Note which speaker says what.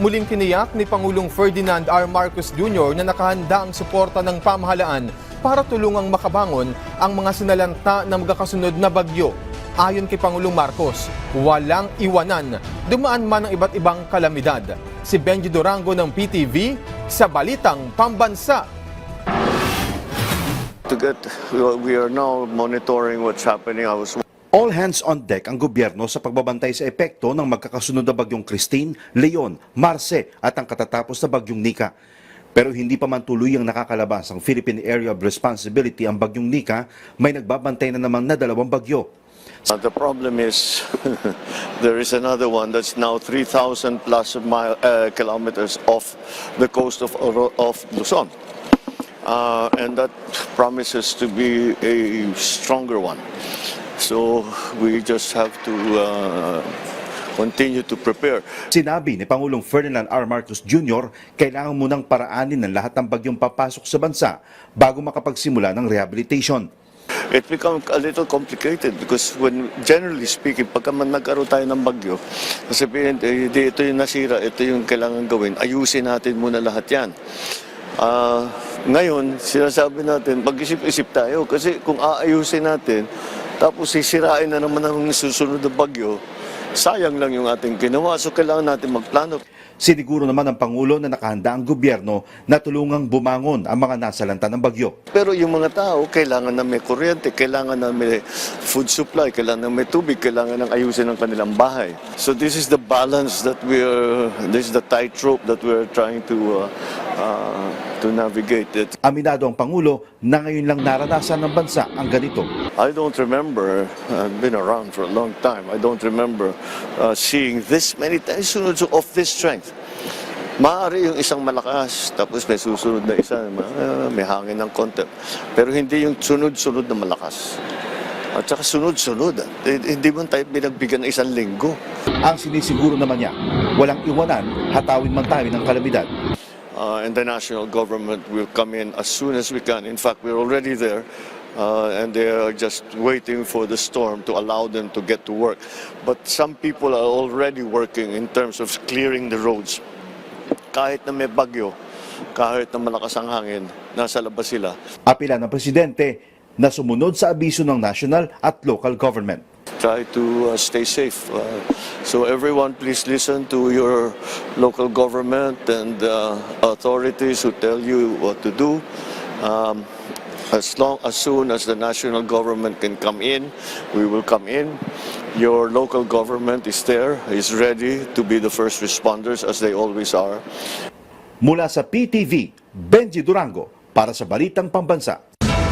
Speaker 1: Muling tiniyak ni Pangulong Ferdinand R. Marcos Jr. na nakahanda ang suporta ng pamahalaan para tulungang makabangon ang mga sinalanta na magkakasunod na bagyo. Ayon kay Pangulong Marcos, walang iwanan, dumaan man ang iba't ibang kalamidad. Si Benji Durango ng PTV sa Balitang Pambansa.
Speaker 2: We are now monitoring what's happening.
Speaker 3: All hands on deck ang gobyerno sa pagbabantay sa epekto ng magkakasunod na bagyong Christine, Leon, Marce at ang katatapos na bagyong Nika. Pero hindi pa man tuloy ang nakakalabas ang Philippine Area of Responsibility ang bagyong Nika, may nagbabantay na naman na 2 bagyo.
Speaker 2: The problem is there is another one that's now 3,000 plus kilometers off the coast of Luzon. And that promises to be a stronger one. So we just have to continue to prepare.
Speaker 3: Sinabi ni Pangulong Ferdinand R. Marcos Jr., kailangan munang paraanin ng lahat ng bagyong papasok sa bansa bago makapagsimula ng rehabilitation.
Speaker 2: It becomes a little complicated because when generally speaking, pagka man nagkaroon tayo ng bagyo, sabihin, ito yung nasira, ito yung kailangan gawin, ayusin natin muna lahat yan. Ngayon, sinasabi natin, mag-isip-isip tayo kasi kung aayusin natin, tapos sisirain na naman ang susunod na bagyo, sayang lang yung ating ginawa. So kailangan natin magplano.
Speaker 3: Siniguro naman ng Pangulo na nakahanda ang gobyerno na tulungang bumangon ang mga nasalanta ng bagyo.
Speaker 2: Pero yung mga tao, kailangan na may kuryente, kailangan na may food supply, kailangan na may tubig, kailangan ng ayusin ang kanilang bahay. So this is the balance that this is the tightrope that we're trying to navigate it.
Speaker 3: Aminado ang Pangulo na ngayon lang naranasan ng bansa ang ganito.
Speaker 2: I don't remember, I've been around for a long time, I don't remember seeing this many times of this strength. Maaari yung isang malakas, tapos may susunod na isa, may hangin ng konti. Pero hindi yung sunod-sunod na malakas. At saka sunod-sunod. Hindi man tayo binagbigyan ng 1 linggo.
Speaker 3: Ang sinisiguro naman niya, walang iwanan, hatawin man tayo ng kalamidad.
Speaker 2: And the national government will come in as soon as we can. In fact, we're already there. And they are just waiting for the storm to allow them to get to work. But some people are already working in terms of clearing the roads. Kahit na may bagyo, kahit na malakas ang hangin, nasa labas sila.
Speaker 3: Apila ng Presidente na sumunod sa abiso ng national at local government.
Speaker 2: Try to stay safe. So everyone, please listen to your local government and authorities who tell you what to do. As soon as the national government can come in, we will come in. Your local government is there, is ready to be the first responders as they always are.
Speaker 3: Mula sa PTV, Benji Durango para sa Balitang Pambansa.